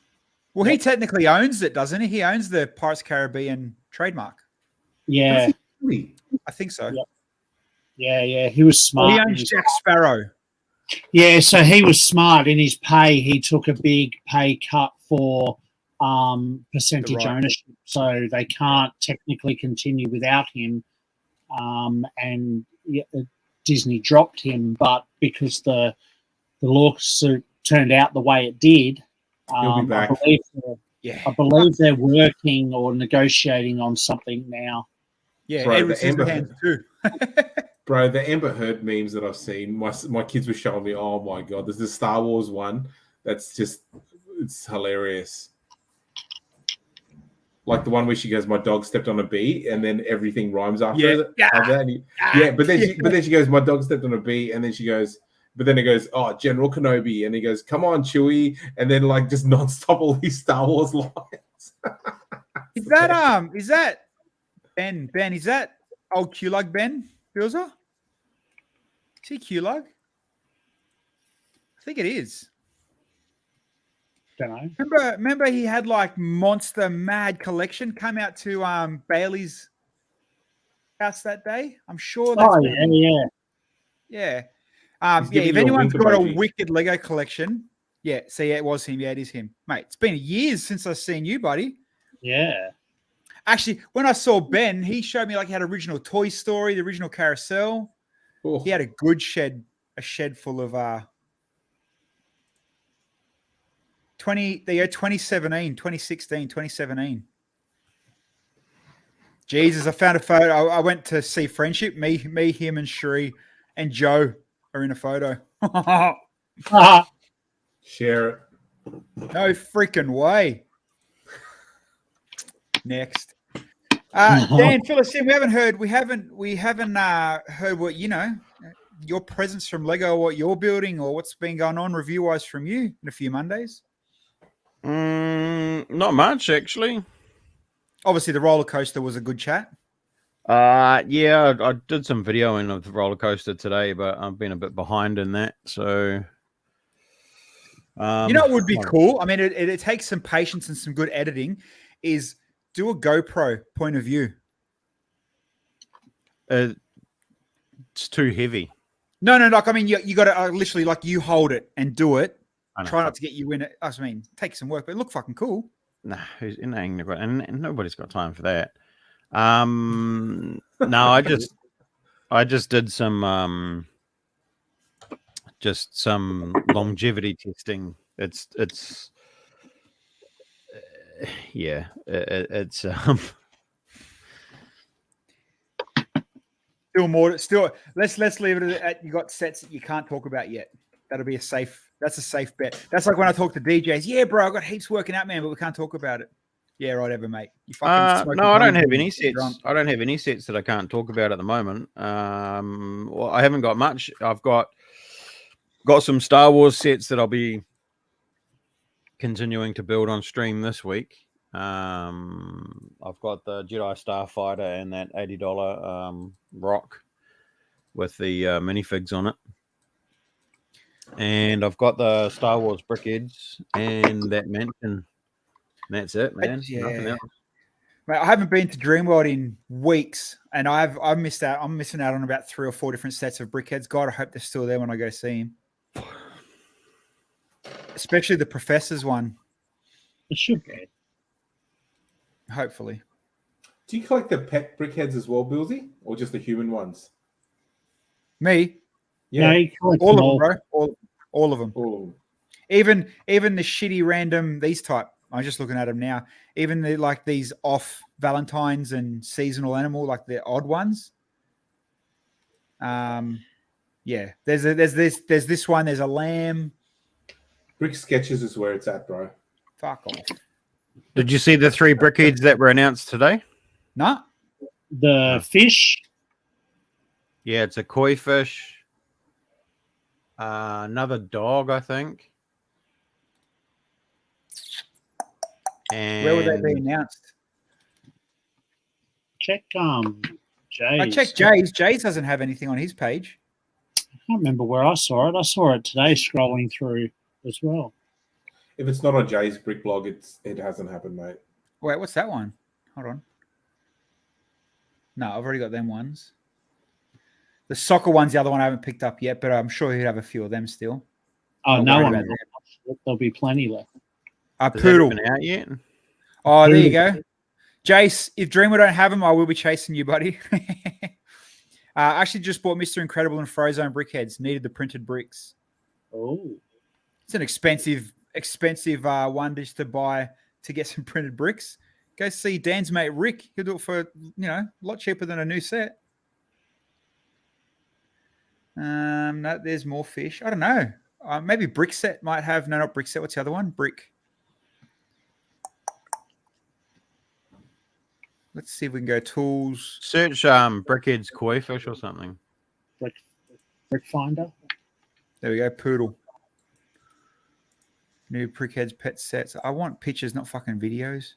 Well, he technically owns it, doesn't he? He owns the Pirates Caribbean trademark. Yeah. Does he really? I think so. Yep. Yeah. He was smart. He owns Jack Sparrow. Yeah, so he was smart in his pay. He took a big pay cut for percentage ownership, so they can't technically continue without him. And Disney dropped him, but because the lawsuit turned out the way it did, He'll be back. I believe they're working or negotiating on something now. Yeah, Bro, Edward the Amber Scissorhands too. Bro, the Amber Heard memes that I've seen, my kids were showing me, oh my God, there's the Star Wars one that's just, it's hilarious. Like the one where she goes, my dog stepped on a bee, and then everything rhymes after that. But then she goes, my dog stepped on a bee, and then she goes, but then it goes, oh, General Kenobi, and he goes, come on, Chewie, and then like just nonstop all these Star Wars lines. Is that Ben? Ben, is that old Q-Lug Ben Bilzer? Is he Q-Lug? I think it is. Don't know. Remember he had like monster mad collection come out to Bailey's house that day. I'm sure that's yeah. If anyone's got a wicked Lego collection, it was him. Yeah, it is him, mate. It's been years since I've seen you, buddy. Yeah. Actually, when I saw Ben, he showed me like he had original Toy Story, the original Carousel. He had a good shed full of 2017, 2016, 2017. Jesus, I found a photo. I went to see Friendship. Me, him, and Sheree and Joe are in a photo. Share it. No freaking way. Next. Dan, fill us in. We haven't heard what your presence from Lego, what you're building, or what's been going on review wise from you in a few Mondays. Not much actually. Obviously, the roller coaster was a good chat. I did some videoing of the roller coaster today, but I've been a bit behind in that. So, it would be cool. I mean, it takes some patience and some good editing. Is do a GoPro point of view. It's too heavy. No. Like, I mean, you got to literally like you hold it and do it. Try not to get you in it. I mean, take some work, but it look fucking cool. Nah, and nobody's got time for that. No, I just did some longevity testing. It's Still more. Still, let's leave it at you got sets that you can't talk about yet. That'll be a safe. That's a safe bet. That's like when I talk to DJs. Yeah, bro, I got heaps working out, man, but we can't talk about it. Yeah, right, ever, mate. You fucking smoking no, I don't joints have and any getting sets. drunk. I don't have any sets that I can't talk about at the moment. Well, I haven't got much. I've got some Star Wars sets that I'll be continuing to build on stream this week. I've got the Jedi Starfighter and that $80 rock with the minifigs on it. And I've got the Star Wars brickheads and that mansion. That's it, man. Yeah. Nothing else. Mate, I haven't been to Dreamworld in weeks, and I've missed out. I'm missing out on about 3 or 4 different sets of brickheads. God, I hope they're still there when I go see him. Especially the Professor's one. It should be. Hopefully. Do you collect the pet brickheads as well, Bilsy, or just the human ones? Me? Yeah, you collect All them of them, bro. All of them. Oh, Even the shitty random these type. I'm just looking at them now. Even the like these off Valentines and seasonal animal, like the odd ones. Yeah. There's this one. There's a lamb. Brick Sketches is where it's at, bro. Fuck off. Did you see the 3 brickheads that were announced today? Nah. The fish. Yeah, it's a koi fish. Another dog, I think. And Where will they be announced? Check Jay's. I checked Jay's. Jay's doesn't have anything on his page. I can't remember where I saw it. I saw it today scrolling through as well. If it's not on Jay's brick blog, it hasn't happened, mate. Wait, what's that one? Hold on. No, I've already got them ones. The soccer one's the other one I haven't picked up yet, but I'm sure he'd have a few of them still. Oh, Not no worried one. about Will. There'll be plenty left. Has that Poodle. been out yet? Oh, there you go. Jace, if Dreamer don't have them, I will be chasing you, buddy. Actually just bought Mr. Incredible and Frozone brickheads. Needed the printed bricks. Oh. It's an expensive one just to buy to get some printed bricks. Go see Dan's mate Rick. He'll do it for, a lot cheaper than a new set. No, there's more fish. I don't know. Maybe Brick Set might have. No, not Brick Set. What's the other one? Brick. Let's see if we can go tools. Search brickheads koi fish or something. Brick Finder. There we go. Poodle. New Brickheads pet sets. I want pictures, not fucking videos.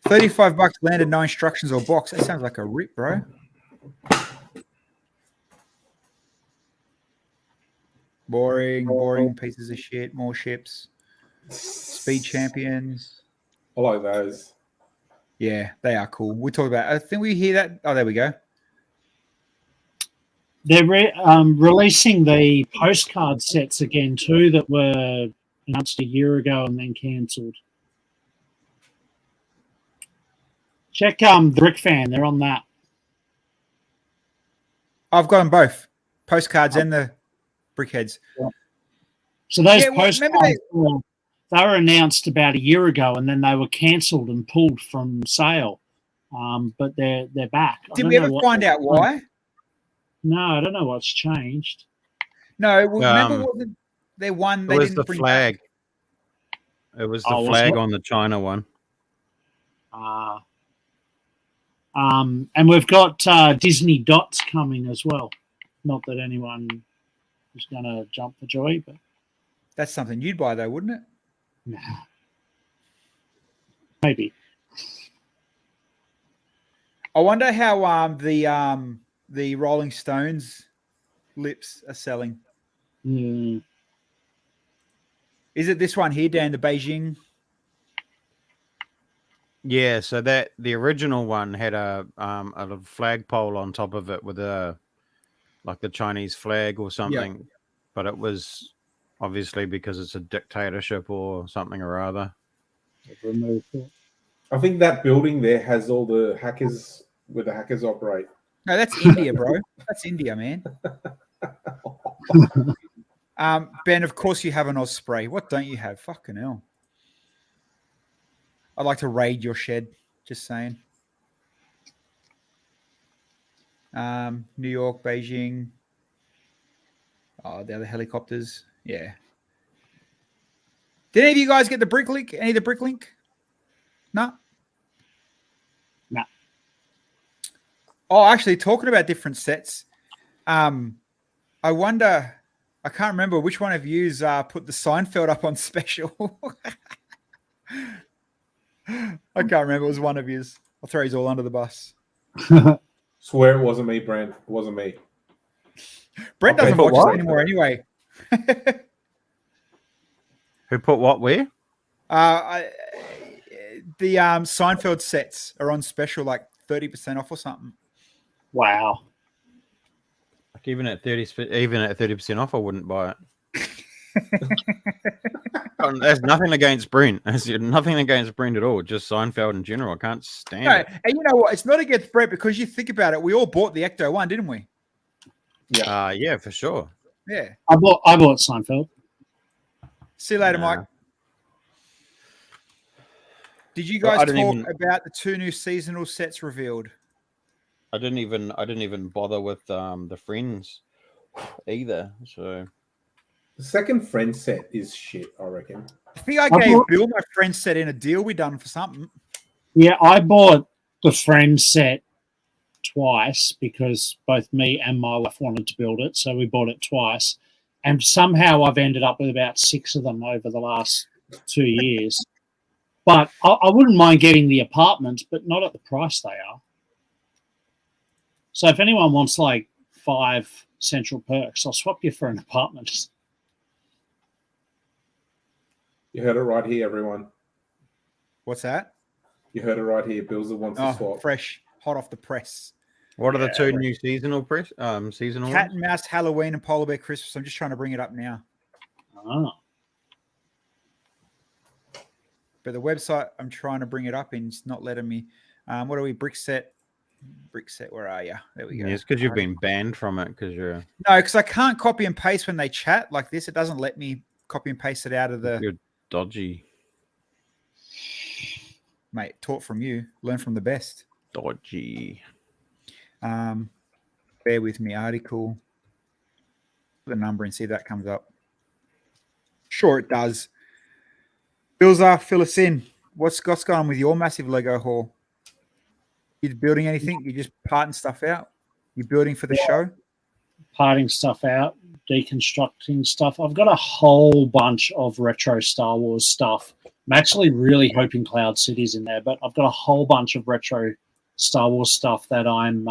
$35 landed, no instructions or box. That sounds like a rip, bro. Boring pieces of shit. More ships. Speed champions. I like those. Yeah, they are cool. We talk about. I think we hear that. Oh, there we go. They're releasing the postcard sets again too that were announced a year ago and then cancelled. Check the Brick Fan. They're on that. I've got them both, postcards and the brickheads. Yeah. So those Yeah, well, postcards they were announced about a year ago and then they were cancelled and pulled from sale. But they're back. Did we ever find out why? No, I don't know what's changed. No, remember wasn't there one they It was didn't the bring flag. Back? It was the flag was on the China one. And we've got Disney Dots coming as well. Not that anyone is going to jump for joy, but That's something you'd buy, though, wouldn't it? nah. Maybe. I wonder how the Rolling Stones lips are selling. Mm. Is it this one here, Dan, the Beijing? Yeah, so that the original one had a flagpole on top of it with a like the Chinese flag or something, but it was obviously because it's a dictatorship or something or other. Removed it. I think that building there has all the hackers where the hackers operate. No, that's India, bro. That's India, man. Ben, of course you have an Osprey. What don't you have? Fucking hell. I'd like to raid your shed. Just saying. New York, Beijing. Oh, the other helicopters. Yeah. Did any of you guys get the brick link? Any of the brick link? No. No. Oh, actually, talking about different sets. I wonder. I can't remember which one of yous put the Seinfeld up on special. I can't remember. It was one of yous. I'll throw yous all under the bus. Swear it wasn't me, Brent. It wasn't me. Brent Okay, doesn't but watch us what? anymore anyway. Who put what where? The Seinfeld sets are on special, like 30% off or something. Wow. Like even at 30% off, I wouldn't buy it. There's nothing against Brent. There's nothing against Brent at all. Just Seinfeld in general. I can't stand it. And you know what? It's not against Brent because you think about it. We all bought the Ecto one, didn't we? Yeah. Yeah, for sure. Yeah. I bought Seinfeld. See you later, Nah. Mike. Did you Well, guys I talk didn't even- about the 2 new seasonal sets revealed? I didn't even bother with the friends either. So The second friend set is shit, I reckon. I think I I gave bought- Bill my friend set in a deal we done for something. Yeah, I bought the friend set twice because both me and my wife wanted to build it, so we bought it twice. And somehow I've ended up with about 6 of them over the last 2 years. But I wouldn't mind getting the apartments, but not at the price they are. So if anyone wants like 5 central perks, I'll swap you for an apartment. You heard it right here, everyone. What's that? You heard it right here. Bills wants to Oh, swap. fresh, hot off the press. what are the Yeah, 2 right. new seasonal seasonal Cat ones? and Mouse Halloween and Polar Bear Christmas. I'm just trying to bring it up now. Oh. But the website, I'm trying to bring it up and it's not letting me. What are we? Brick set, where are you? There we go. Yeah, it's because you've been banned from it because you're No, because I can't copy and paste when they chat like this. It doesn't let me copy and paste it out of the... you're dodgy. Mate, taught from you. Learn from the best. Dodgy. Bear with me. Article. Put the number and see if that comes up. Sure, it does. Bilsy, fill us in. What's going on with your massive Lego haul? You building anything? You just parting stuff out? You building for the show? Parting stuff out, deconstructing stuff. I've got a whole bunch of retro Star Wars stuff. I'm actually really hoping Cloud City's in there, but I've got a whole bunch of retro Star Wars stuff that I'm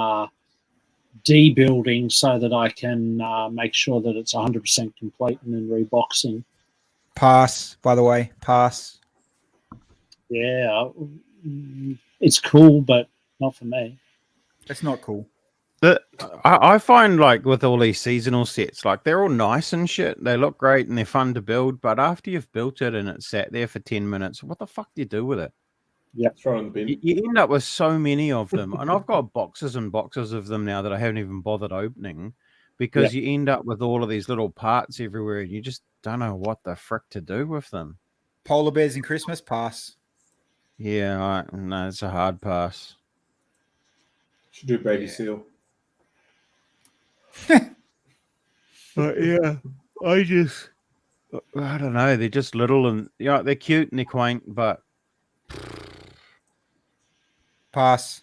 debuilding so that I can make sure that it's 100% complete and then reboxing. Pass, by the way. Pass. Yeah, it's cool, but not for me. That's not cool. I find like with all these seasonal sets, like they're all nice and shit. They look great and they're fun to build, but after you've built it and it's sat there for 10 minutes, what the fuck do you do with it? Throw in the bin. You end up with so many of them, and I've got boxes and boxes of them now that I haven't even bothered opening because you end up with all of these little parts everywhere and you just don't know what the frick to do with them. Polar bears in Christmas? Pass. Yeah, no, it's a hard pass. Should do baby seal. But yeah, I don't know. They're just little and they're cute and they're quaint, but Pass.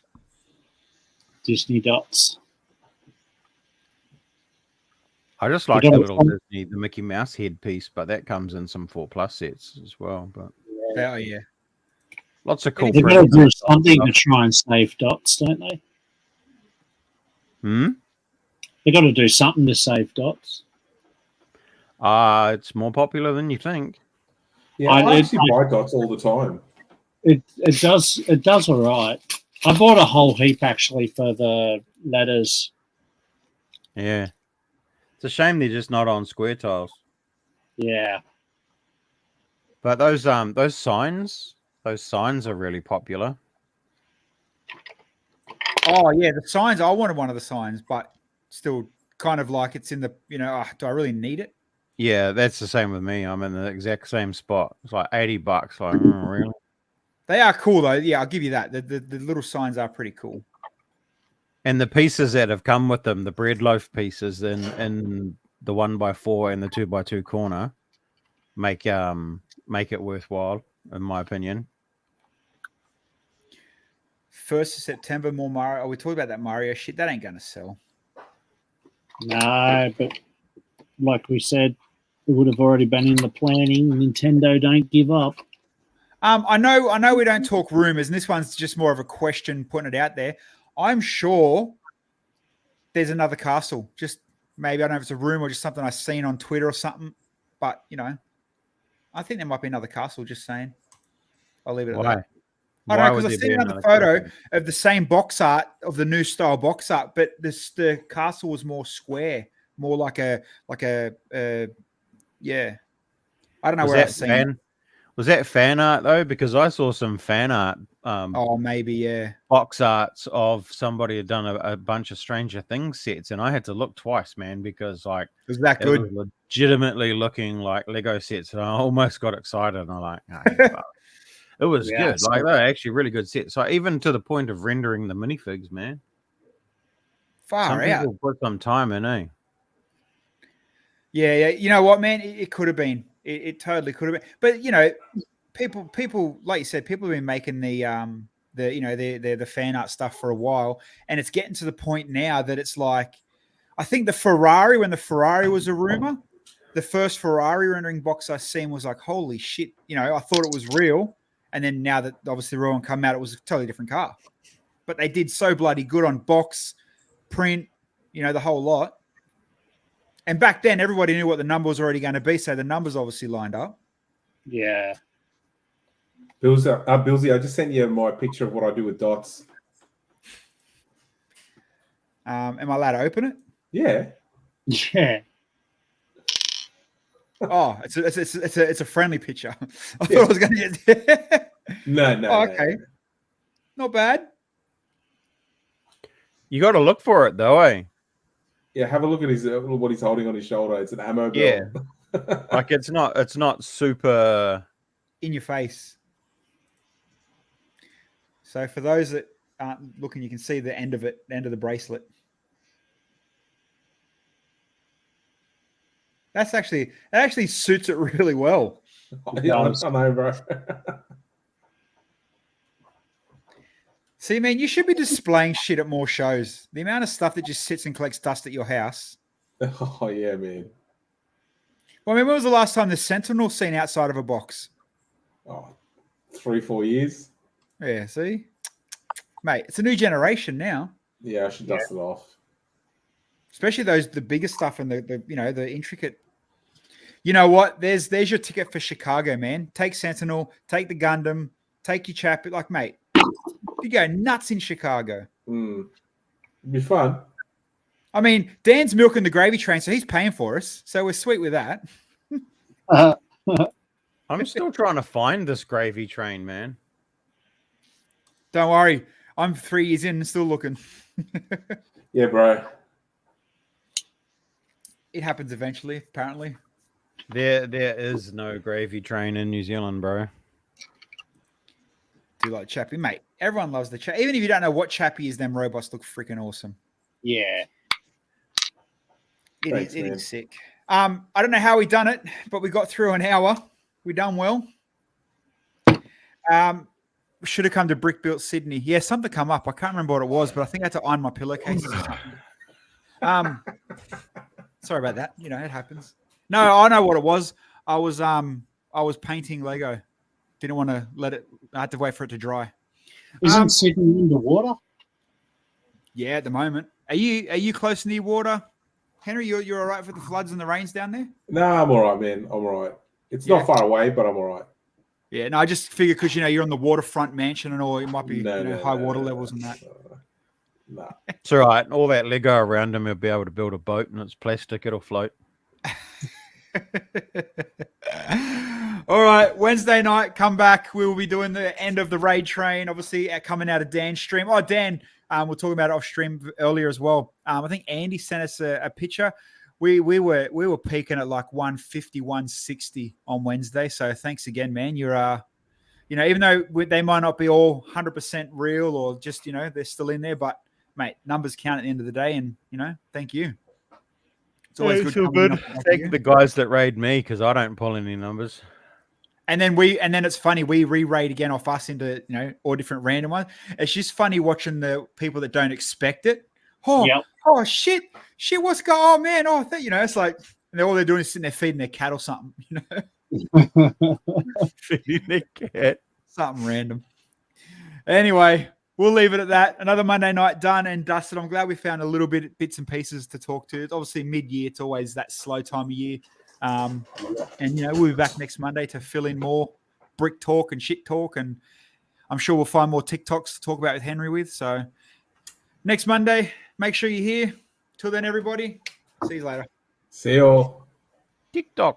Disney dots. I just like You the got little some- Disney, the Mickey Mouse headpiece, but that comes in some 4+ sets as well. But Oh, yeah. lots of cool They've got to prints do and something stuff. to try and save dots, don't they? They've got to do something to save dots. It's more popular than you think. Yeah, I- I it- actually buy dots all the time. It does all right. I bought a whole heap actually for the letters. Yeah, it's a shame they're just not on square tiles. Yeah, But those signs are really popular. Oh, yeah. The signs. I wanted one of the signs, but still kind of like it's in the, do I really need it? Yeah, that's the same with me. I'm in the exact same spot. It's like $80. Like, really? They are cool, though. Yeah, I'll give you that. The little signs are pretty cool. And the pieces that have come with them, the bread loaf pieces in the 1x4 and the 2x2 corner, make it worthwhile, in my opinion. 1st of September, more Mario. Oh, we talked about that Mario shit. That ain't going to sell. No, but like we said, it would have already been in the planning. Nintendo don't give up. I know we don't talk rumors, and this one's just more of a question putting it out there. I'm sure there's another castle. Just maybe, I don't know if it's a rumor or just something I've seen on Twitter or something. But, I think there might be another castle, just saying. I'll leave it at that. I don't know, because I've seen another photo of the same box art, of the new style box art, but the castle was more square, more like a yeah. I don't know where I've seen it. Was that fan art though? Because I saw some fan art. Maybe, yeah. Box arts of somebody had done a bunch of Stranger Things sets, and I had to look twice, man, because was that good? It was legitimately looking like Lego sets, and I almost got excited. And I'm like, oh, it was good. Like, they're actually really good sets. So even to the point of rendering the minifigs, man. Some people put some time in, eh? Yeah. You know what, man? It could have been. It totally could have been. But people, like you said, people have been making the fan art stuff for a while, and it's getting to the point now that it's like, I think the Ferrari, when the Ferrari was a rumor, the first Ferrari rendering box I seen was like, holy shit! I thought it was real, and then now that obviously the real one come out, it was a totally different car. But they did so bloody good on box, print, the whole lot. And back then, everybody knew what the number was already going to be, so the numbers obviously lined up. Yeah. Bilsy, I just sent you my picture of what I do with dots. Am I allowed to open it? Yeah. Yeah. Oh, it's a friendly picture. I thought I was going to get. No. Oh, okay. No. Not bad. You got to look for it though, eh? Yeah, have a look at what he's holding on his shoulder. It's an ammo belt. Yeah. Like it's not super in your face. So for those that aren't looking, you can see the end of it, the end of the bracelet. That actually suits it really well. Yeah, I know, bro. See, man, you should be displaying shit at more shows. The amount of stuff that just sits and collects dust at your house. Oh, yeah, man. Well, I mean, when was the last time the Sentinel seen outside of a box? Oh, 3-4 years. Yeah, see? Mate, it's a new generation now. Yeah, I should dust it off. Especially the bigger stuff and the intricate. You know what? There's your ticket for Chicago, man. Take Sentinel, take the Gundam, take your chap. Like, mate, you go nuts in Chicago. It'd be fun. I mean, Dan's milking the gravy train, so he's paying for us. So we're sweet with that. I'm still trying to find this gravy train, man. Don't worry. I'm 3 years in and still looking. Yeah, bro. It happens eventually, apparently. There is no gravy train in New Zealand, bro. Do you like Chappie? Mate, everyone loves the Chappie. Even if you don't know what Chappie is, them robots look freaking awesome. Yeah. It is sick. I don't know how we done it, but we got through an hour. We done well. We should have come to Brick Built Sydney. Yeah, something come up. I can't remember what it was, but I think I had to iron my pillowcases or something. Sorry about that. It happens. No, I know what it was. I was painting Lego. Didn't want to let it. I had to wait for it to dry. Isn't Sydney underwater? Yeah, at the moment. Are you close near water, Henry? You're all right for the floods and the rains down there? No, I'm all right, man. I'm all right. It's not far away, but I'm all right. Yeah, no, I just figured because you're on the waterfront mansion and all, it might be high water levels and that. No. It's all right. All that Lego around him, he'll be able to build a boat, and it's plastic. It'll float. All right, Wednesday night, come back. We will be doing the end of the raid train, obviously coming out of Dan's stream. Oh, Dan, we're talking about it off stream earlier as well. I think Andy sent us a picture. We were peaking at like 150, 160 on Wednesday. So thanks again, man. You're even though they might not be all 100% real or just they're still in there, but mate, numbers count at the end of the day, and thank you. It's always good. Thank the guys that raid me because I don't pull any numbers. And then it's funny, we re-raid again off us into, all different random ones. It's just funny watching the people that don't expect it. Oh shit, what's going on, man? Oh, it's like, and all they're doing is sitting there feeding their cat or something, Feeding their cat. Something random. Anyway, we'll leave it at that. Another Monday night done and dusted. I'm glad we found a little bits and pieces to talk to. It's obviously mid-year. It's always that slow time of year. And we'll be back next Monday to fill in more brick talk and shit talk, and I'm sure we'll find more TikToks to talk about with Henry with. So next Monday, make sure you're here. Till then, everybody, see you later. See you all. TikTok.